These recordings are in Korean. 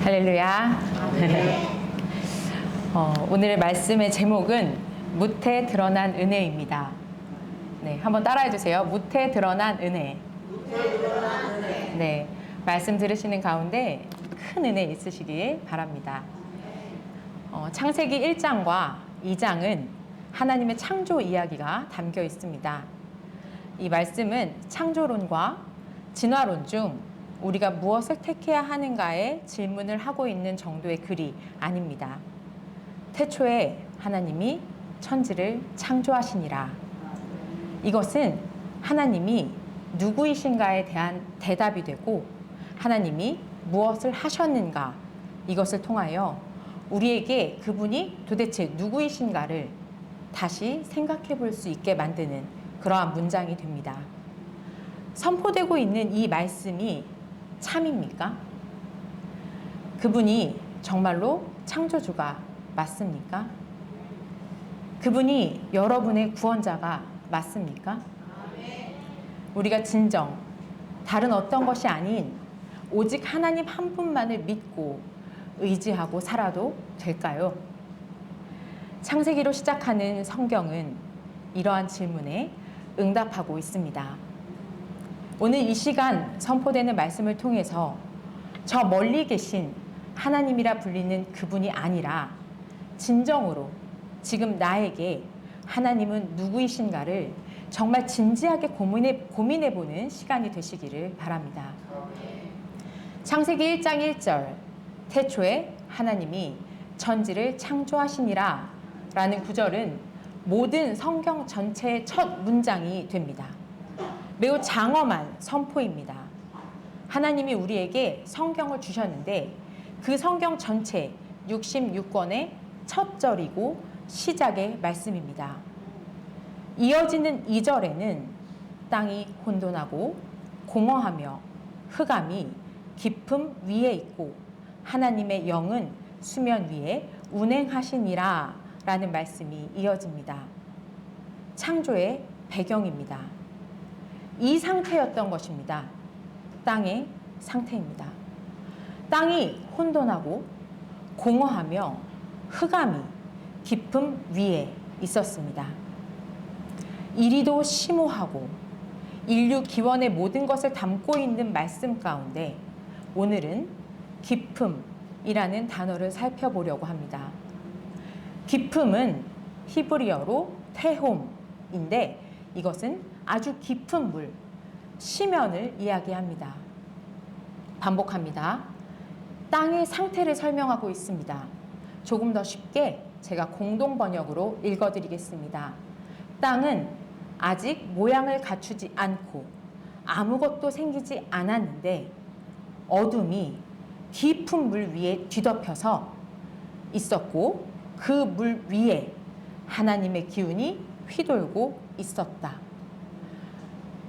할렐루야. 오늘의 말씀의 제목은 무태 드러난 은혜입니다. 네, 한번 따라해 주세요. 무태 드러난 은혜. 무태 드러난 은혜. 네, 말씀 들으시는 가운데 큰 은혜 있으시길 바랍니다. 창세기 1장과 2장은 하나님의 창조 이야기가 담겨 있습니다. 이 말씀은 창조론과 진화론 중 우리가 무엇을 택해야 하는가에 질문을 하고 있는 정도의 글이 아닙니다. 태초에 하나님이 천지를 창조하시니라. 이것은 하나님이 누구이신가에 대한 대답이 되고 하나님이 무엇을 하셨는가 이것을 통하여 우리에게 그분이 도대체 누구이신가를 다시 생각해 볼 수 있게 만드는 그러한 문장이 됩니다. 선포되고 있는 이 말씀이 참입니까? 그분이 정말로 창조주가 맞습니까? 그분이 여러분의 구원자가 맞습니까? 우리가 진정 다른 어떤 것이 아닌 오직 하나님 한 분만을 믿고 의지하고 살아도 될까요? 창세기로 시작하는 성경은 이러한 질문에 응답하고 있습니다. 오늘 이 시간 선포되는 말씀을 통해서 저 멀리 계신 하나님이라 불리는 그분이 아니라 진정으로 지금 나에게 하나님은 누구이신가를 정말 진지하게 고민해보는 시간이 되시기를 바랍니다. 창세기 1장 1절 태초에 하나님이 천지를 창조하시니라 라는 구절은 모든 성경 전체의 첫 문장이 됩니다. 매우 장엄한 선포입니다. 하나님이 우리에게 성경을 주셨는데 그 성경 전체 66권의 첫 절이고 시작의 말씀입니다. 이어지는 2절에는 땅이 혼돈하고 공허하며 흑암이 깊음 위에 있고 하나님의 영은 수면 위에 운행하시니라 라는 말씀이 이어집니다. 창조의 배경입니다. 이 상태였던 것입니다. 땅의 상태입니다. 땅이 혼돈하고 공허하며 흑암이 깊음 위에 있었습니다. 이리도 심오하고 인류 기원의 모든 것을 담고 있는 말씀 가운데 오늘은 깊음이라는 단어를 살펴보려고 합니다. 깊음은 히브리어로 테홈인데 이것은 아주 깊은 물, 심연을 이야기합니다. 반복합니다. 땅의 상태를 설명하고 있습니다. 조금 더 쉽게 제가 공동 번역으로 읽어드리겠습니다. 땅은 아직 모양을 갖추지 않고 아무것도 생기지 않았는데 어둠이 깊은 물 위에 뒤덮여서 있었고 그 물 위에 하나님의 기운이 휘돌고 있었다.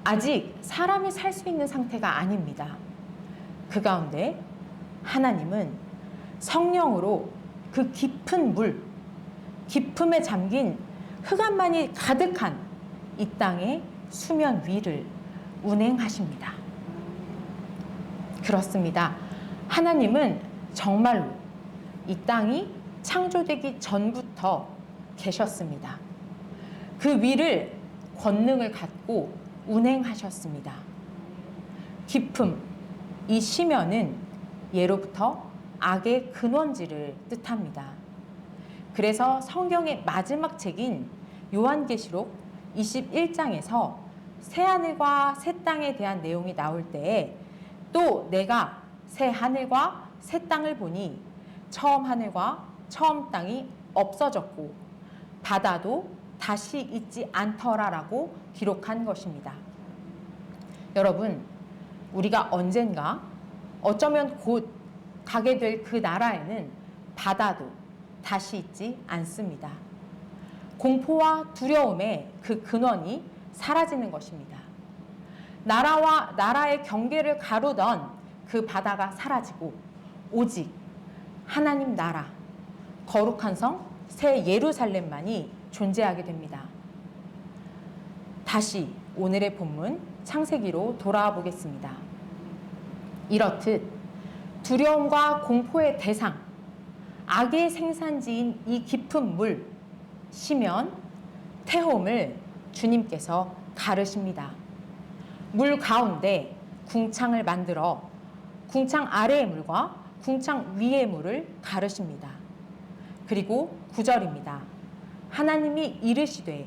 아직 사람이 살 수 있는 상태가 아닙니다. 그 가운데 하나님은 성령으로 그 깊은 물, 깊음에 잠긴 흑암만이 가득한 이 땅의 수면 위를 운행하십니다. 그렇습니다. 하나님은 정말로 이 땅이 창조되기 전부터 계셨습니다. 그 위를 권능을 갖고 운행하셨습니다. 깊음, 이 시면은 예로부터 악의 근원지를 뜻합니다. 그래서 성경의 마지막 책인 요한계시록 21장에서 새하늘과 새 땅에 대한 내용이 나올 때에 또 내가 새 하늘과 새 땅을 보니 처음 하늘과 처음 땅이 없어졌고 바다도 다시 있지 않더라라고 기록한 것입니다. 여러분, 우리가 언젠가 어쩌면 곧 가게 될 그 나라에는 바다도 다시 있지 않습니다. 공포와 두려움의 그 근원이 사라지는 것입니다. 나라와 나라의 경계를 가르던 그 바다가 사라지고 오직 하나님 나라, 거룩한 성, 새 예루살렘만이 존재하게 됩니다. 다시 오늘의 본문 창세기로 돌아와 보겠습니다. 이렇듯 두려움과 공포의 대상, 악의 생산지인 이 깊은 물, 시면, 태홈을 주님께서 가르십니다. 물 가운데 궁창을 만들어 궁창 아래의 물과 궁창 위의 물을 가르십니다. 그리고 9절입니다. 하나님이 이르시되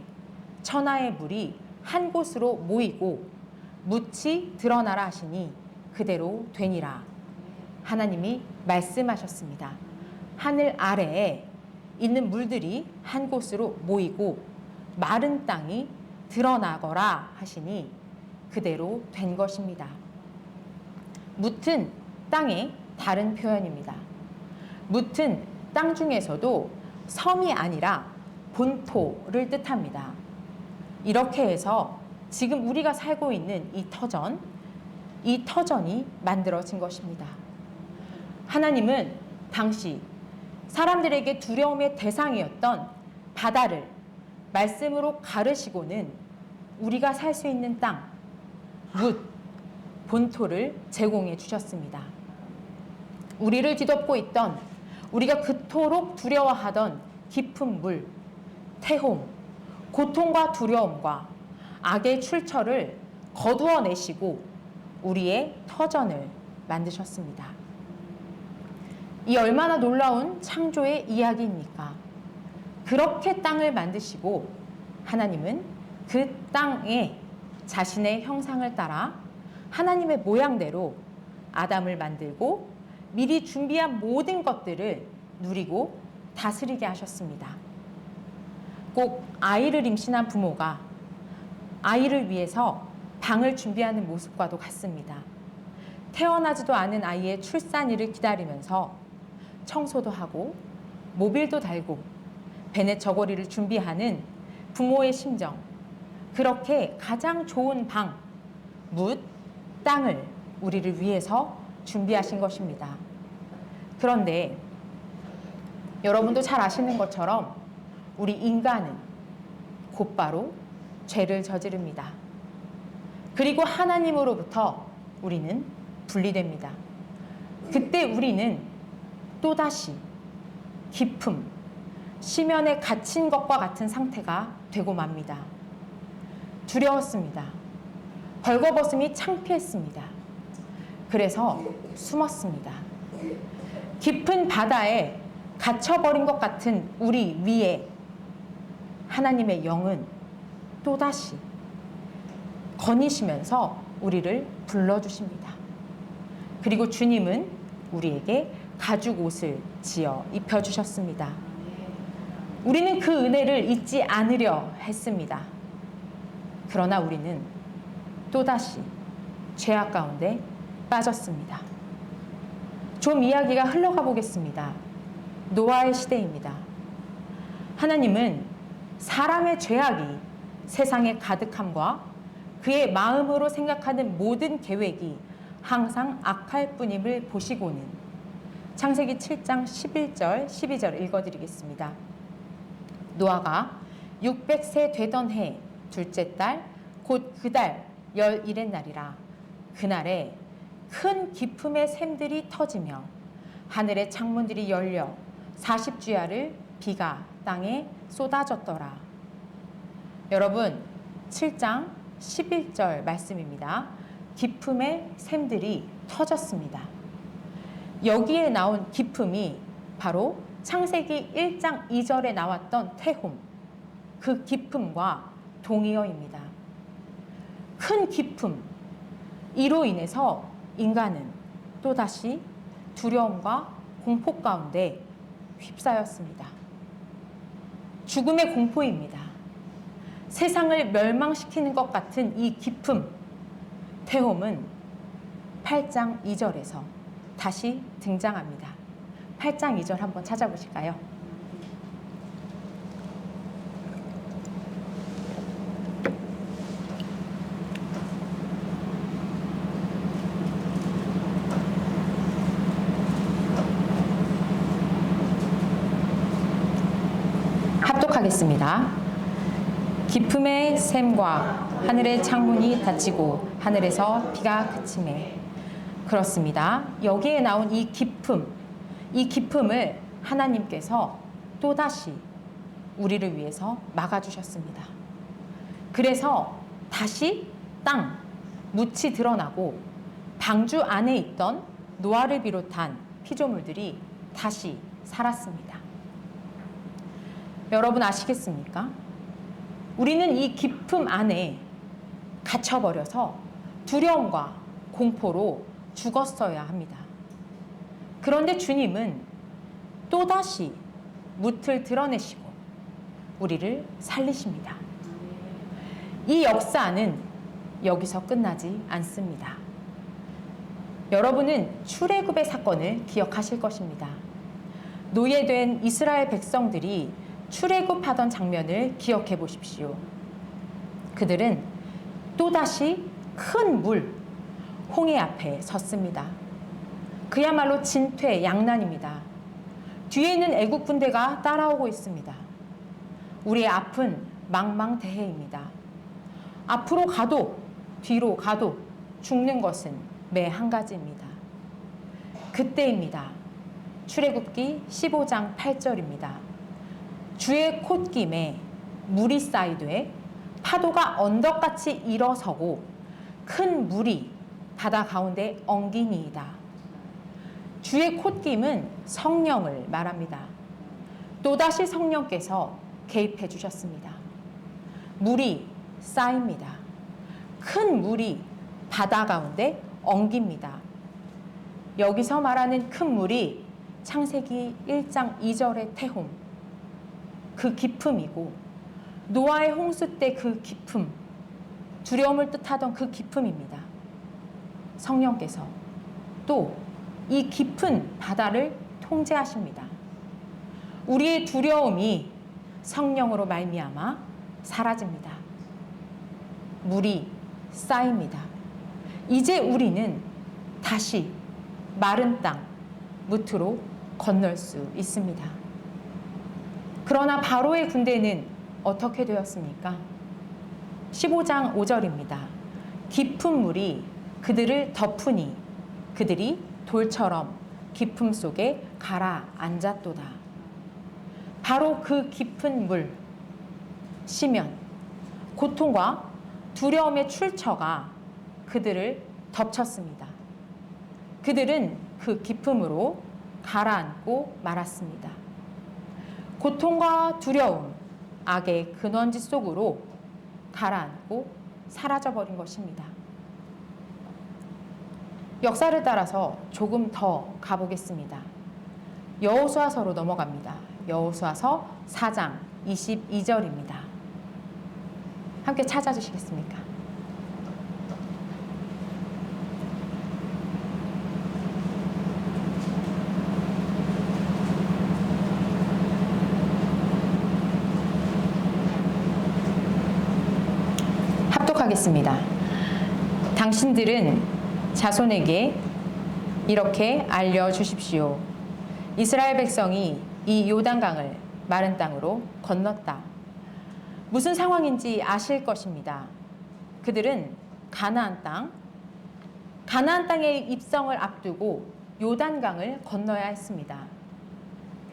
천하의 물이 한 곳으로 모이고 묻이 드러나라 하시니 그대로 되니라. 하나님이 말씀하셨습니다. 하늘 아래에 있는 물들이 한 곳으로 모이고 마른 땅이 드러나거라 하시니 그대로 된 것입니다. 묻은 땅의 다른 표현입니다. 묻은 땅 중에서도 섬이 아니라 본토를 뜻합니다. 이렇게 해서 지금 우리가 살고 있는 이 터전이 만들어진 것입니다. 하나님은 당시 사람들에게 두려움의 대상이었던 바다를 말씀으로 가르시고는 우리가 살 수 있는 땅, 묻, 본토를 제공해 주셨습니다. 우리를 뒤덮고 있던 우리가 그토록 두려워하던 깊은 물, 태홈, 고통과 두려움과 악의 출처를 거두어내시고 우리의 터전을 만드셨습니다. 이 얼마나 놀라운 창조의 이야기입니까? 그렇게 땅을 만드시고 하나님은 그 땅에 자신의 형상을 따라 하나님의 모양대로 아담을 만들고 미리 준비한 모든 것들을 누리고 다스리게 하셨습니다. 꼭 아이를 임신한 부모가 아이를 위해서 방을 준비하는 모습과도 같습니다. 태어나지도 않은 아이의 출산일을 기다리면서 청소도 하고 모빌도 달고 베넷 저고리를 준비하는 부모의 심정, 그렇게 가장 좋은 방, 묻, 땅을 우리를 위해서 준비하신 것입니다. 그런데 여러분도 잘 아시는 것처럼 우리 인간은 곧바로 죄를 저지릅니다. 그리고 하나님으로부터 우리는 분리됩니다. 그때 우리는 또다시 깊음, 시면에 갇힌 것과 같은 상태가 되고 맙니다. 두려웠습니다. 벌거벗음이 창피했습니다. 그래서 숨었습니다. 깊은 바다에 갇혀버린 것 같은 우리 위에 하나님의 영은 또다시 거니시면서 우리를 불러주십니다. 그리고 주님은 우리에게 가죽 옷을 지어 입혀주셨습니다. 우리는 그 은혜를 잊지 않으려 했습니다. 그러나 우리는 또다시 죄악 가운데 빠졌습니다. 좀 이야기가 흘러가 보겠습니다. 노아의 시대입니다. 하나님은 사람의 죄악이 세상에 가득함과 그의 마음으로 생각하는 모든 계획이 항상 악할 뿐임을 보시고는 창세기 7장 11절, 12절 읽어드리겠습니다. 노아가 600세 되던 해 둘째 달 곧 그 달 11의 날이라. 그날에 큰 기품의 샘들이 터지며 하늘의 창문들이 열려 40주야를 비가 땅에 쏟아졌더라. 여러분, 7장 11절 말씀입니다. 기품의 샘들이 터졌습니다. 여기에 나온 기품이 바로 창세기 1장 2절에 나왔던 태홈, 그 기품과 동의어입니다. 큰 기품, 이로 인해서 인간은 또다시 두려움과 공포 가운데 휩싸였습니다. 죽음의 공포입니다. 세상을 멸망시키는 것 같은 이 기품, 태홈은 8장 2절에서 다시 등장합니다. 8장 2절 한번 찾아보실까요? 합독하겠습니다. 기품의 샘과 하늘의 창문이 닫히고 하늘에서 비가 그치매 그렇습니다. 여기에 나온 이 기품을 하나님께서 또다시 우리를 위해서 막아주셨습니다. 그래서 다시 땅, 묻이 드러나고 방주 안에 있던 노아를 비롯한 피조물들이 다시 살았습니다. 여러분 아시겠습니까? 우리는 이 기품 안에 갇혀버려서 두려움과 공포로 죽었어야 합니다. 그런데 주님은 또다시 묻을 드러내시고 우리를 살리십니다. 이 역사는 여기서 끝나지 않습니다. 여러분은 출애굽의 사건을 기억하실 것입니다. 노예된 이스라엘 백성들이 출애굽하던 장면을 기억해 보십시오. 그들은 또다시 큰 물, 홍해 앞에 섰습니다. 그야말로 진퇴양난입니다. 뒤에는 애국 군대가 따라오고 있습니다. 우리의 앞은 망망대해입니다. 앞으로 가도 뒤로 가도 죽는 것은 매 한 가지입니다. 그때입니다. 출애굽기 15장 8절입니다. 주의 콧김에 물이 쌓이되 파도가 언덕같이 일어서고 큰 물이 바다 가운데 엉기니이다. 주의 콧김은 성령을 말합니다. 또다시 성령께서 개입해 주셨습니다. 물이 쌓입니다. 큰 물이 바다 가운데 엉깁니다. 여기서 말하는 큰 물이 창세기 1장 2절의 태움, 그 깊음이고 노아의 홍수 때 그 깊음, 두려움을 뜻하던 그 깊음입니다. 성령께서 또 이 깊은 바다를 통제하십니다. 우리의 두려움이 성령으로 말미암아 사라집니다. 물이 쌓입니다. 이제 우리는 다시 마른 땅, 무트로 건널 수 있습니다. 그러나 바로의 군대는 어떻게 되었습니까? 15장 5절입니다. 깊은 물이 그들을 덮으니 그들이 돌처럼 깊음 속에 가라앉았도다. 바로 그 깊은 물, 시면, 고통과 두려움의 출처가 그들을 덮쳤습니다. 그들은 그 깊음으로 가라앉고 말았습니다. 고통과 두려움, 악의 근원지 속으로 가라앉고 사라져버린 것입니다. 역사를 따라서 조금 더 가보겠습니다. 여호수아서로 넘어갑니다. 여호수아서 4장 22절입니다. 함께 찾아주시겠습니까? 합독하겠습니다. 당신들은 자손에게 이렇게 알려주십시오. 이스라엘 백성이 이 요단강을 마른 땅으로 건넜다. 무슨 상황인지 아실 것입니다. 그들은 가나안 땅의 입성을 앞두고 요단강을 건너야 했습니다.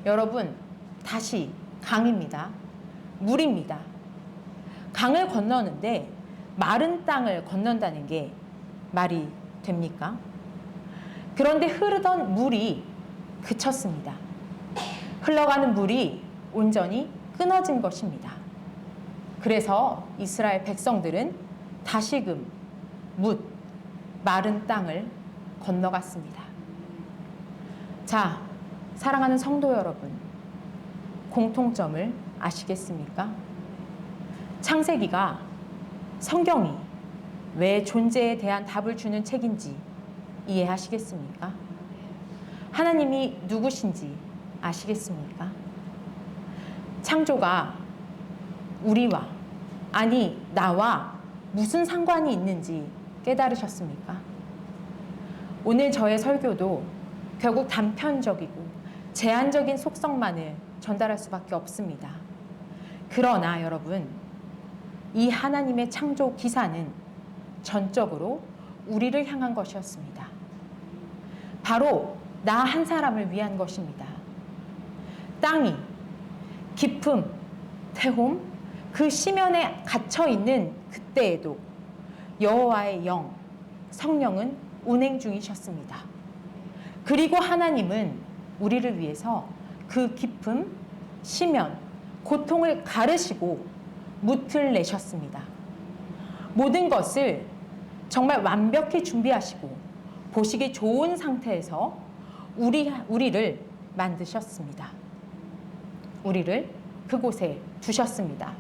여러분, 다시 강입니다. 물입니다. 강을 건너는데 마른 땅을 건넌다는 게 말이 됩니까? 그런데 흐르던 물이 그쳤습니다. 흘러가는 물이 온전히 끊어진 것입니다. 그래서 이스라엘 백성들은 다시금 마른 땅을 건너갔습니다. 자, 사랑하는 성도 여러분, 공통점을 아시겠습니까? 창세기가 성경이 왜 존재에 대한 답을 주는 책인지 이해하시겠습니까? 하나님이 누구신지 아시겠습니까? 창조가 우리와, 아니 나와 무슨 상관이 있는지 깨달으셨습니까? 오늘 저의 설교도 결국 단편적이고 제한적인 속성만을 전달할 수밖에 없습니다. 그러나 여러분, 이 하나님의 창조 기사는 전적으로 우리를 향한 것이었습니다. 바로 나 한 사람을 위한 것입니다. 땅이 깊음, 태홈, 그 시면에 갇혀 있는 그때에도 여호와의 영, 성령은 운행 중이셨습니다. 그리고 하나님은 우리를 위해서 그 깊음, 시면, 고통을 가르시고 무틀 내셨습니다. 모든 것을 정말 완벽히 준비하시고 보시기 좋은 상태에서 우리를 만드셨습니다. 우리를 그곳에 두셨습니다.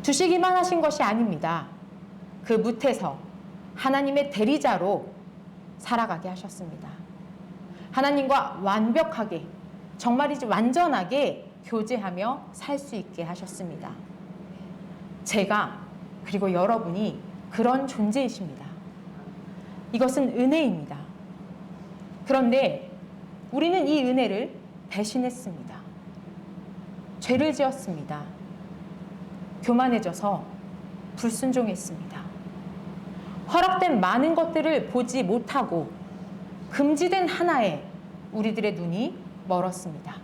두시기만 하신 것이 아닙니다. 그 뭇에서 하나님의 대리자로 살아가게 하셨습니다. 하나님과 완벽하게, 정말이지 완전하게 교제하며 살 수 있게 하셨습니다. 제가, 그리고 여러분이 그런 존재이십니다. 이것은 은혜입니다. 그런데 우리는 이 은혜를 배신했습니다. 죄를 지었습니다. 교만해져서 불순종했습니다. 허락된 많은 것들을 보지 못하고 금지된 하나에 우리들의 눈이 멀었습니다.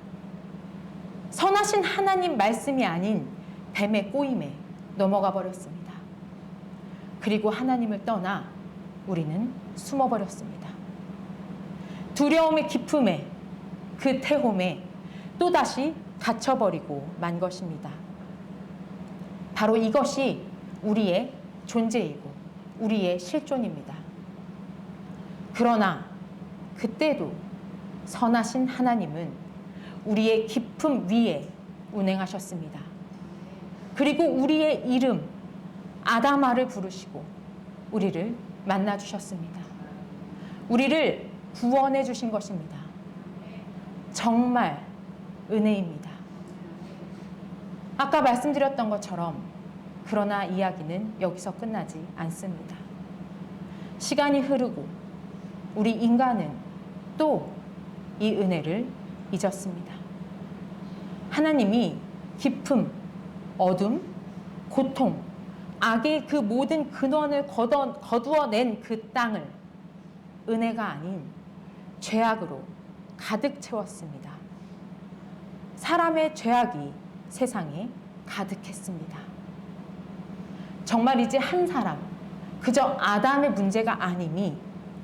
선하신 하나님 말씀이 아닌 뱀의 꼬임에 넘어가 버렸습니다. 그리고 하나님을 떠나 우리는 숨어버렸습니다. 두려움의 깊음에, 그 태홈에 또다시 갇혀버리고 만 것입니다. 바로 이것이 우리의 존재이고 우리의 실존입니다. 그러나 그때도 선하신 하나님은 우리의 깊음 위에 운행하셨습니다. 그리고 우리의 이름 아다마를 부르시고 우리를 만나주셨습니다. 우리를 구원해 주신 것입니다. 정말 은혜입니다. 아까 말씀드렸던 것처럼 그러나 이야기는 여기서 끝나지 않습니다. 시간이 흐르고 우리 인간은 또 이 은혜를 잊었습니다. 하나님이 깊음, 어둠, 고통, 악의 그 모든 근원을 거두어낸 그 땅을 은혜가 아닌 죄악으로 가득 채웠습니다. 사람의 죄악이 세상에 가득했습니다. 정말 이제 한 사람, 그저 아담의 문제가 아님이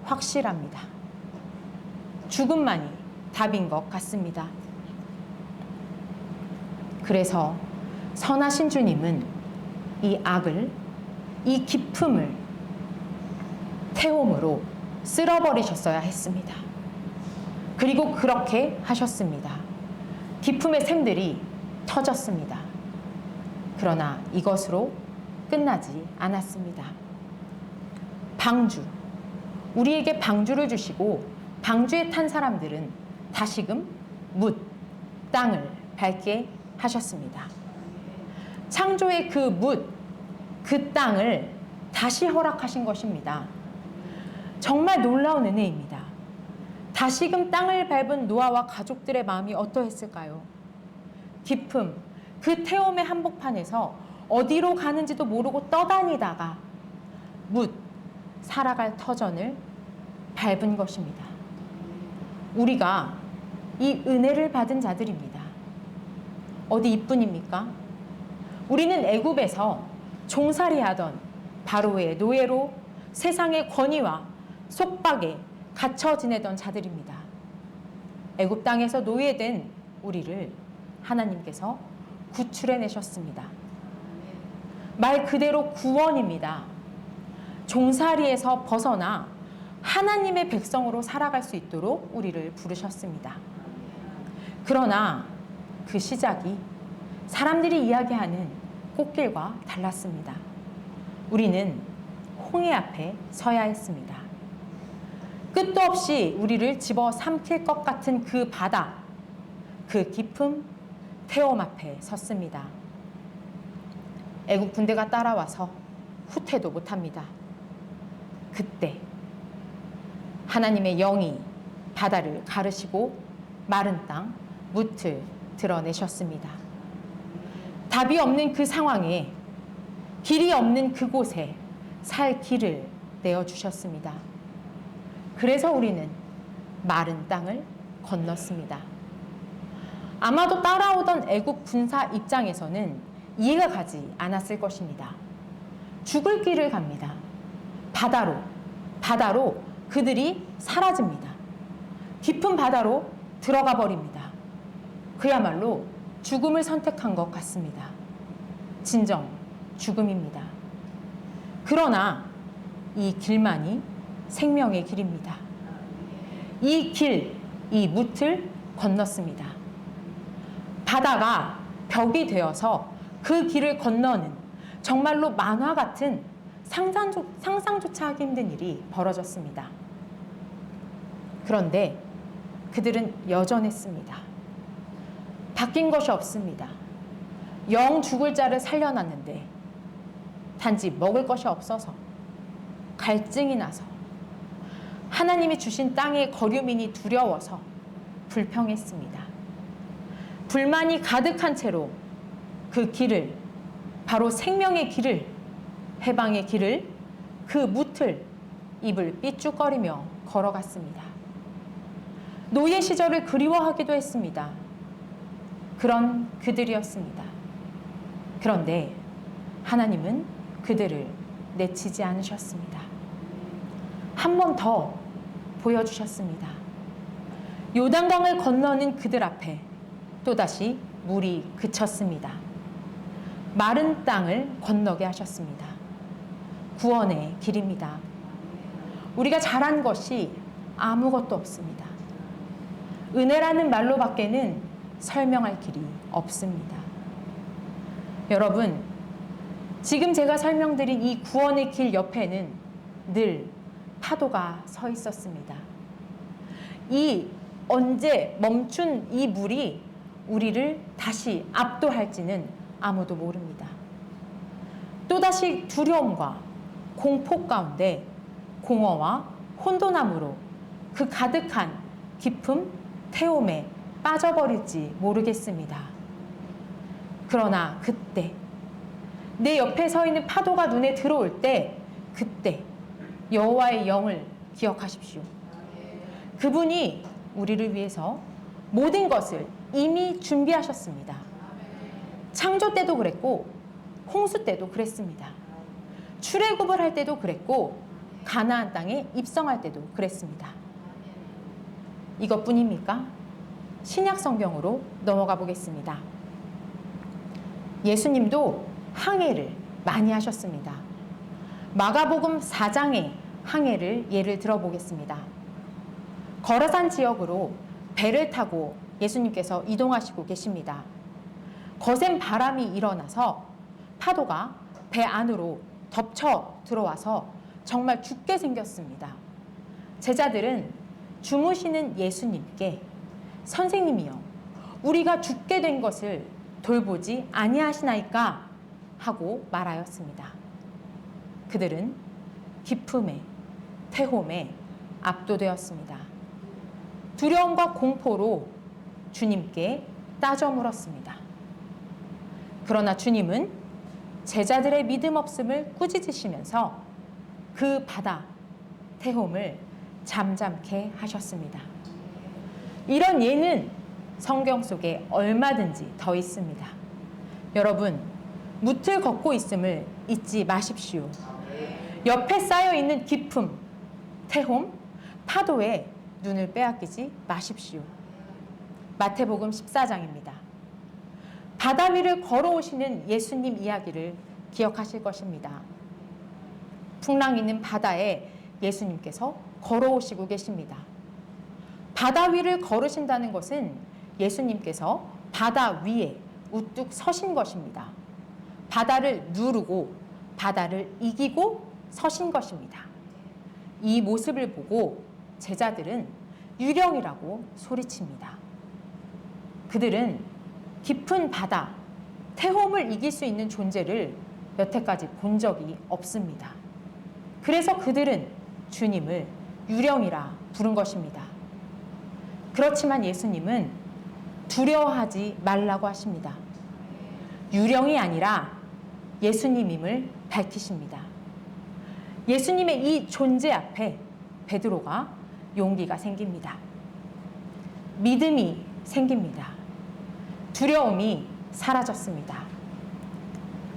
확실합니다. 죽음만이 답인 것 같습니다. 그래서 선하신 주님은 이 악을, 이 깊음을 태움으로 쓸어버리셨어야 했습니다. 그리고 그렇게 하셨습니다. 깊음의 샘들이 터졌습니다. 그러나 이것으로 끝나지 않았습니다. 방주, 우리에게 방주를 주시고 방주에 탄 사람들은 다시금 뭇, 땅을 밟게 하셨습니다. 창조의 그 뭇, 그 땅을 다시 허락하신 것입니다. 정말 놀라운 은혜입니다. 다시금 땅을 밟은 노아와 가족들의 마음이 어떠했을까요? 깊음, 그 태움의 한복판에서 어디로 가는지도 모르고 떠다니다가 뭇, 살아갈 터전을 밟은 것입니다. 우리가 이 은혜를 받은 자들입니다. 어디 이뿐입니까? 우리는 애굽에서 종살이하던 바로의 노예로 세상의 권위와 속박에 갇혀 지내던 자들입니다. 애굽 땅에서 노예된 우리를 하나님께서 구출해내셨습니다. 말 그대로 구원입니다. 종살이에서 벗어나 하나님의 백성으로 살아갈 수 있도록 우리를 부르셨습니다. 그러나 그 시작이 사람들이 이야기하는 꽃길과 달랐습니다. 우리는 홍해 앞에 서야 했습니다. 끝도 없이 우리를 집어 삼킬 것 같은 그 바다, 그 깊은 태움 앞에 섰습니다. 애국 군대가 따라와서 후퇴도 못합니다. 그때 하나님의 영이 바다를 가르시고 마른 땅, 뭇을 드러내셨습니다. 답이 없는 그 상황에, 길이 없는 그곳에 살 길을 내어주셨습니다. 그래서 우리는 마른 땅을 건넜습니다. 아마도 따라오던 애국 군사 입장에서는 이해가 가지 않았을 것입니다. 죽을 길을 갑니다. 바다로 그들이 사라집니다. 깊은 바다로 들어가 버립니다. 그야말로 죽음을 선택한 것 같습니다. 진정 죽음입니다. 그러나 이 길만이 생명의 길입니다. 이 뭇을 건넜습니다. 바다가 벽이 되어서 그 길을 건너는 정말로 만화 같은 상상조차 하기 힘든 일이 벌어졌습니다. 그런데 그들은 여전했습니다. 바뀐 것이 없습니다. 영 죽을 자를 살려놨는데 단지 먹을 것이 없어서 갈증이 나서 하나님이 주신 땅의 거류민이 두려워서 불평했습니다. 불만이 가득한 채로 그 길을, 바로 생명의 길을, 해방의 길을, 그 뭇을 입을 삐죽거리며 걸어갔습니다. 노예 시절을 그리워하기도 했습니다. 그런 그들이었습니다. 그런데 하나님은 그들을 내치지 않으셨습니다. 한 번 더 보여주셨습니다. 요단강을 건너는 그들 앞에 또다시 물이 그쳤습니다. 마른 땅을 건너게 하셨습니다. 구원의 길입니다. 우리가 잘한 것이 아무것도 없습니다. 은혜라는 말로밖에는 설명할 길이 없습니다. 여러분, 지금 제가 설명드린 이 구원의 길 옆에는 늘 파도가 서 있었습니다. 이 언제 멈춘 이 물이 우리를 다시 압도할지는 아무도 모릅니다. 또다시 두려움과 공포 가운데 공허와 혼돈함으로 그 가득한 깊음, 태움에 빠져버릴지 모르겠습니다. 그러나 그때 내 옆에 서 있는 파도가 눈에 들어올 때 그때 여호와의 영을 기억하십시오. 그분이 우리를 위해서 모든 것을 이미 준비하셨습니다. 창조 때도 그랬고 홍수 때도 그랬습니다. 출애굽을 할 때도 그랬고 가나안 땅에 입성할 때도 그랬습니다. 이것뿐입니까? 신약 성경으로 넘어가 보겠습니다. 예수님도 항해를 많이 하셨습니다. 마가복음 4장의 항해를 예를 들어보겠습니다. 거라산 지역으로 배를 타고 예수님께서 이동하시고 계십니다. 거센 바람이 일어나서 파도가 배 안으로 덮쳐 들어와서 정말 죽게 생겼습니다. 제자들은 주무시는 예수님께 선생님이여, 우리가 죽게 된 것을 돌보지 아니하시나이까 하고 말하였습니다. 그들은 기쁨에 태홈에 압도되었습니다. 두려움과 공포로 주님께 따져 물었습니다. 그러나 주님은 제자들의 믿음 없음을 꾸짖으시면서 그 바다 태홈을 잠잠케 하셨습니다. 이런 예는 성경 속에 얼마든지 더 있습니다. 여러분, 뭇을 걷고 있음을 잊지 마십시오. 옆에 쌓여 있는 기쁨, 태홈, 파도에 눈을 빼앗기지 마십시오. 마태복음 14장입니다. 바다 위를 걸어오시는 예수님 이야기를 기억하실 것입니다. 풍랑 있는 바다에 예수님께서 걸어오시고 계십니다. 바다 위를 걸으신다는 것은 예수님께서 바다 위에 우뚝 서신 것입니다. 바다를 누르고 바다를 이기고 서신 것입니다. 이 모습을 보고 제자들은 유령이라고 소리칩니다. 그들은 깊은 바다, 태홈을 이길 수 있는 존재를 여태까지 본 적이 없습니다. 그래서 그들은 주님을 유령이라 부른 것입니다. 그렇지만 예수님은 두려워하지 말라고 하십니다. 유령이 아니라 예수님임을 밝히십니다. 예수님의 이 존재 앞에 베드로가 용기가 생깁니다. 믿음이 생깁니다. 두려움이 사라졌습니다.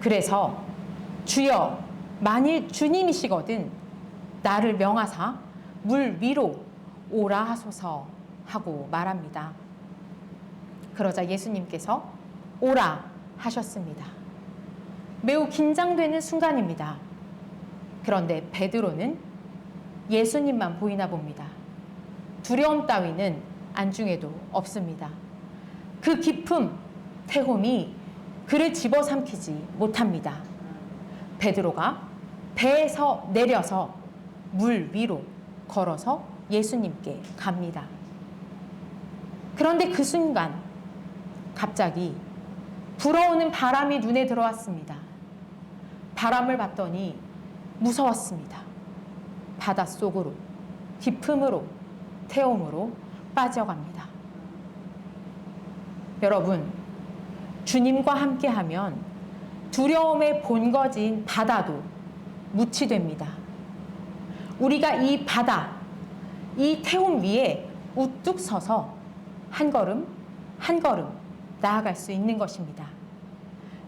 그래서 주여, 만일 주님이시거든 나를 명하사 물 위로 오라 하소서 하고 말합니다. 그러자 예수님께서 오라 하셨습니다. 매우 긴장되는 순간입니다. 그런데 베드로는 예수님만 보이나 봅니다. 두려움 따위는 안중에도 없습니다. 그 깊음, 태홈이 그를 집어삼키지 못합니다. 베드로가 배에서 내려서 물 위로 걸어서 예수님께 갑니다. 그런데 그 순간 갑자기 불어오는 바람이 눈에 들어왔습니다. 바람을 봤더니 무서웠습니다. 바닷속으로, 깊음으로, 태움으로 빠져갑니다. 여러분, 주님과 함께하면 두려움의 본거지인 바다도 무치됩니다. 우리가 이 바다, 이 태움 위에 우뚝 서서 한 걸음 한 걸음 나아갈 수 있는 것입니다.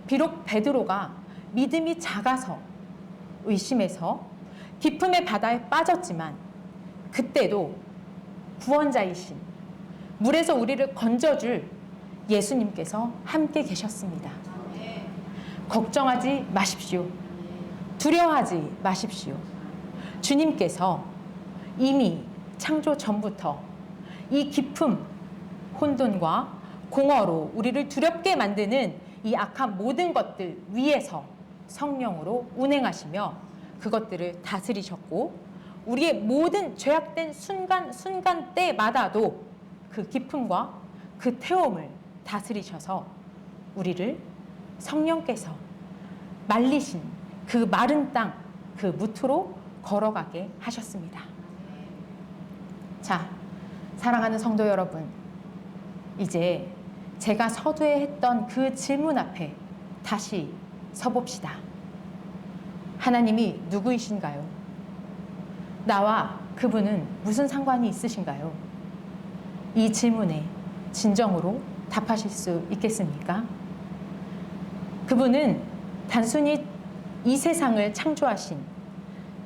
비록 베드로가 믿음이 작아서 의심해서 깊음의 바다에 빠졌지만 그때도 구원자이신 물에서 우리를 건져줄 예수님께서 함께 계셨습니다. 걱정하지 마십시오. 두려워하지 마십시오. 주님께서 이미 창조 전부터 이 깊음, 혼돈과 공허로 우리를 두렵게 만드는 이 악한 모든 것들 위에서 성령으로 운행하시며 그것들을 다스리셨고 우리의 모든 죄악된 순간 때마다도 그 깊음과 그 태움을 다스리셔서 우리를 성령께서 말리신 그 마른 땅, 그 무트로 걸어가게 하셨습니다. 자, 사랑하는 성도 여러분, 이제 제가 서두에 했던 그 질문 앞에 다시 서봅시다. 하나님이 누구이신가요? 나와 그분은 무슨 상관이 있으신가요? 이 질문에 진정으로 답하실 수 있겠습니까? 그분은 단순히 이 세상을 창조하신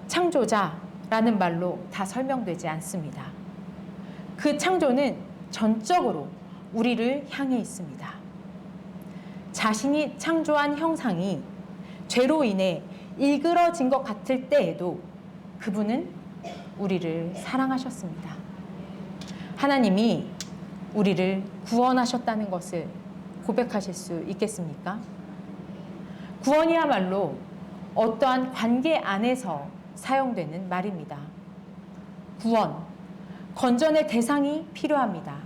창조자라는 말로 다 설명되지 않습니다. 그 창조는 전적으로 우리를 향해 있습니다. 자신이 창조한 형상이 죄로 인해 일그러진 것 같을 때에도 그분은 우리를 사랑하셨습니다. 하나님이 우리를 구원하셨다는 것을 고백하실 수 있겠습니까? 구원이야말로 어떠한 관계 안에서 사용되는 말입니다. 구원, 건전의 대상이 필요합니다.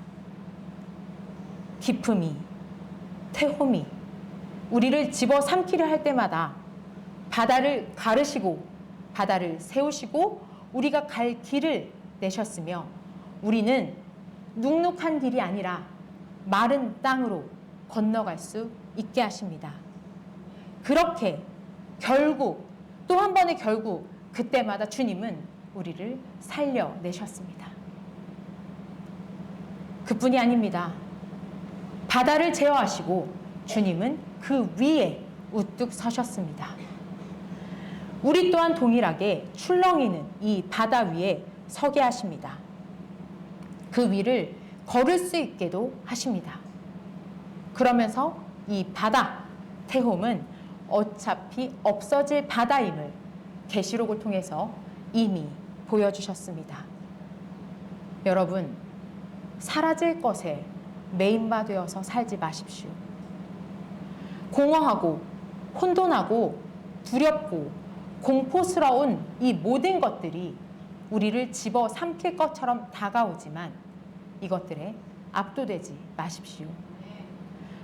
깊음이, 태홈이 우리를 집어삼키려 할 때마다 바다를 가르시고 바다를 세우시고 우리가 갈 길을 내셨으며 우리는 눅눅한 길이 아니라 마른 땅으로 건너갈 수 있게 하십니다. 그렇게 결국 또 한 번의 결국 그때마다 주님은 우리를 살려내셨습니다. 그뿐이 아닙니다. 바다를 제어하시고 주님은 그 위에 우뚝 서셨습니다. 우리 또한 동일하게 출렁이는 이 바다 위에 서게 하십니다. 그 위를 걸을 수 있게도 하십니다. 그러면서 이 바다, 태홈은 어차피 없어질 바다임을 계시록을 통해서 이미 보여주셨습니다. 여러분, 사라질 것에 메인바 되어서 살지 마십시오. 공허하고 혼돈하고 두렵고 공포스러운 이 모든 것들이 우리를 집어삼킬 것처럼 다가오지만 이것들에 압도되지 마십시오.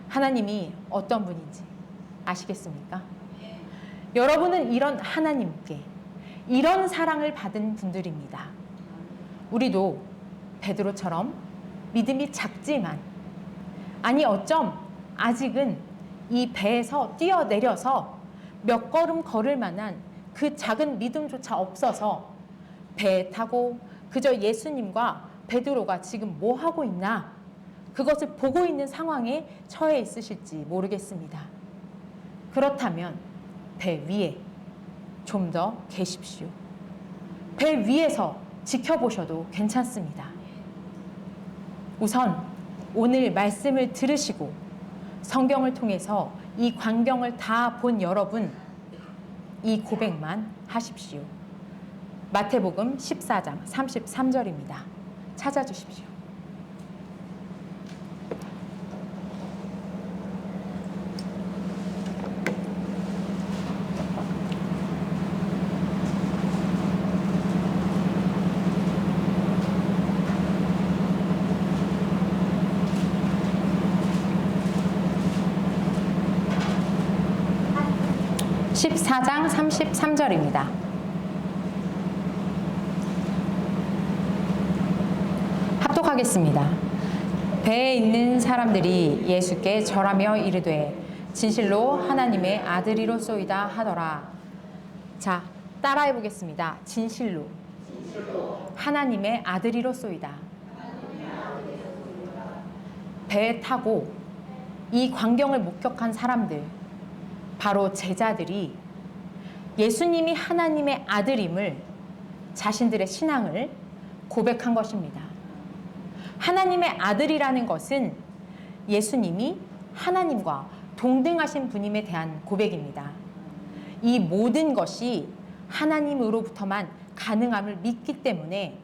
하나님이 어떤 분인지 아시겠습니까? 여러분은 이런 하나님께 이런 사랑을 받은 분들입니다. 우리도 베드로처럼 믿음이 작지만 아니 어쩜 아직은 이 배에서 뛰어내려서 몇 걸음 걸을 만한 그 작은 믿음조차 없어서 배에 타고 그저 예수님과 베드로가 지금 뭐 하고 있나 그것을 보고 있는 상황에 처해 있으실지 모르겠습니다. 그렇다면 배 위에 좀 더 계십시오. 배 위에서 지켜보셔도 괜찮습니다. 우선 오늘 말씀을 들으시고 성경을 통해서 이 광경을 다 본 여러분, 이 고백만 하십시오. 마태복음 14장 33절입니다. 찾아주십시오. (14장 33절입니다) 합독하겠습니다. 배에 있는 사람들이 예수께 절하며 이르되 진실로 하나님의 아들이로소이다 하더라. 자, 따라해 보겠습니다. 진실로 하나님의 아들이로소이다. 배에 타고 이 광경을 목격한 사람들, 바로 제자들이 예수님이 하나님의 아들임을, 자신들의 신앙을 고백한 것입니다. 하나님의 아들이라는 것은 예수님이 하나님과 동등하신 분임에 대한 고백입니다. 이 모든 것이 하나님으로부터만 가능함을 믿기 때문에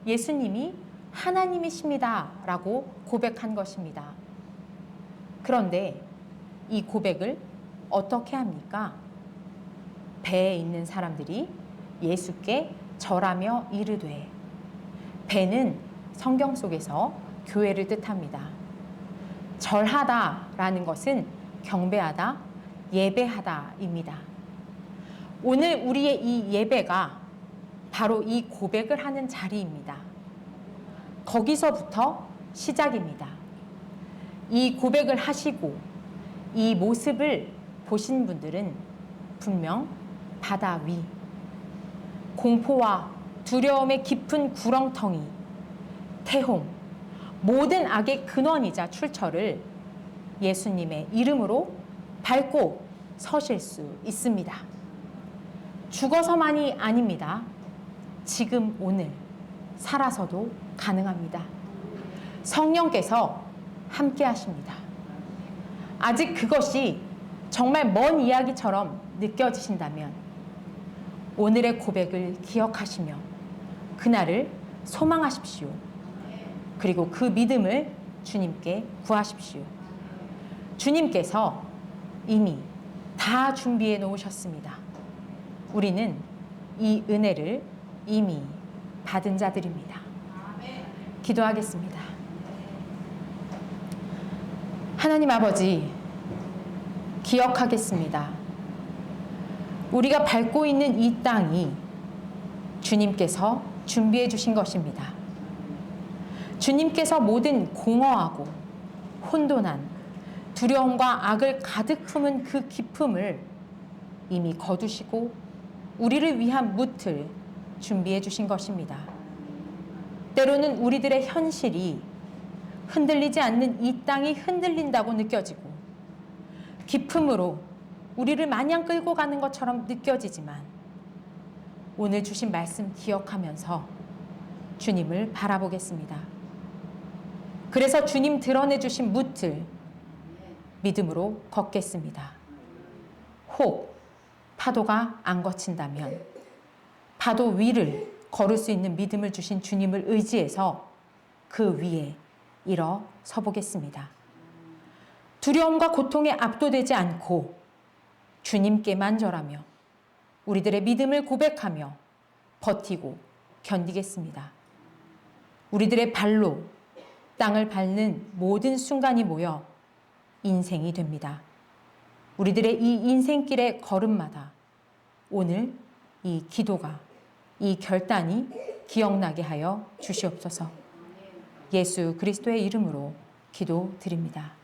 예수님이 하나님이십니다 라고 고백한 것입니다. 그런데 이 고백을 어떻게 합니까? 배에 있는 사람들이 예수께 절하며 이르되, 배는 성경 속에서 교회를 뜻합니다. 절하다라는 것은 경배하다, 예배하다입니다. 오늘 우리의 이 예배가 바로 이 고백을 하는 자리입니다. 거기서부터 시작입니다. 이 고백을 하시고 이 모습을 보신 분들은 분명 바다 위, 공포와 두려움의 깊은 구렁텅이, 태홍, 모든 악의 근원이자 출처를 예수님의 이름으로 밟고 서실 수 있습니다. 죽어서만이 아닙니다. 지금 오늘 살아서도 가능합니다. 성령께서 함께 하십니다. 아직 그것이 정말 먼 이야기처럼 느껴지신다면 오늘의 고백을 기억하시며 그날을 소망하십시오. 그리고 그 믿음을 주님께 구하십시오. 주님께서 이미 다 준비해 놓으셨습니다. 우리는 이 은혜를 이미 받은 자들입니다. 기도하겠습니다. 하나님 아버지, 기억하겠습니다. 우리가 밟고 있는 이 땅이 주님께서 준비해 주신 것입니다. 주님께서 모든 공허하고 혼돈한 두려움과 악을 가득 품은 그 기품을 이미 거두시고 우리를 위한 무틀 준비해 주신 것입니다. 때로는 우리들의 현실이 흔들리지 않는 이 땅이 흔들린다고 느껴지고 기품으로 우리를 마냥 끌고 가는 것처럼 느껴지지만 오늘 주신 말씀 기억하면서 주님을 바라보겠습니다. 그래서 주님 드러내 주신 무틀 믿음으로 걷겠습니다. 혹 파도가 안 거친다면 파도 위를 걸을 수 있는 믿음을 주신 주님을 의지해서 그 위에 일어서 보겠습니다. 두려움과 고통에 압도되지 않고 주님께만 절하며 우리들의 믿음을 고백하며 버티고 견디겠습니다. 우리들의 발로 땅을 밟는 모든 순간이 모여 인생이 됩니다. 우리들의 이 인생길의 걸음마다 오늘 이 기도가, 이 결단이 기억나게 하여 주시옵소서. 예수 그리스도의 이름으로 기도드립니다.